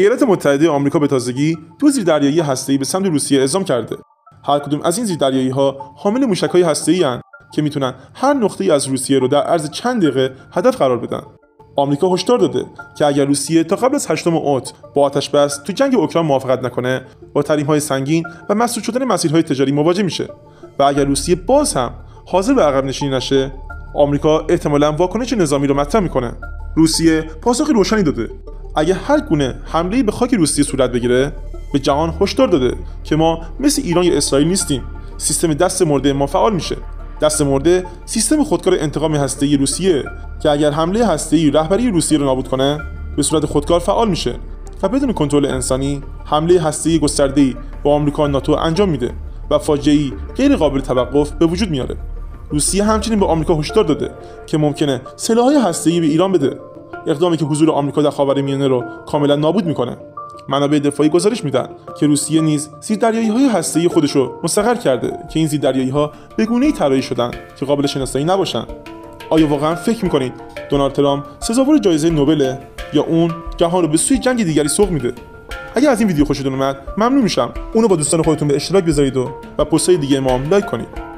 ایالات متحده آمریکا به تازگی 2 زیردریایی هسته‌ای به سمت روسیه اعزام کرده. هر کدوم از این زیردریایی‌ها حامل موشک‌های هسته‌ای هستند که میتونن هر نقطه‌ای از روسیه رو در عرض چند دقیقه هدف قرار بدن. آمریکا هشدار داده که اگر روسیه تا قبل از 8 اوت با آتش بس تو جنگ اوکراین موافقت نکنه، با تحریم‌های سنگین و مسدود شدن مسیرهای تجاری مواجه میشه و اگر روسیه باز هم حاضر به عقب نشینی نشه، آمریکا احتمالاً واکنش نظامی رو مطرح میکنه. روسیه پاسخ روشنی داده. اگر هر گونه حمله‌ای به خاک روسیه صورت بگیره، به جهان هشدار داده که ما مثل ایران یا اسرائیل نیستیم. سیستم دست مرده ما فعال میشه. دست مرده سیستم خودکار انتقام هسته‌ای روسیه که اگر حمله هسته‌ای رهبری روسیه رو نابود کنه، به صورت خودکار فعال میشه و بدون کنترل انسانی حمله هسته‌ای گسترده‌ای با آمریکا و ناتو انجام میده و فاجعه‌ای غیر قابل توقف به وجود میاره. روسیه همچنین به آمریکا هشدار داده که ممکنه سلاح‌های هسته‌ای به ایران بده، اقدامی که حضور آمریکا در خاورمیانه رو کاملا نابود میکنه. منابع دفاعی گزارش میدن که روسیه نیز زیردریایی‌های هسته‌ای خودش رو مستقر کرده که این زیردریایی‌ها به گونه‌ای طراحی شدن که قابل شناسایی نباشن. آیا واقعا فکر میکنید دونالد ترامپ سزاوار جایزه نوبل یا اون جهان رو به سوی جنگ دیگری سوق میده؟ اگه از این ویدیو خوشتون اومد ممنون میشم اونو با دوستان خودتون به اشتراک بذارید و پست‌های دیگه ما هم لایک کنید.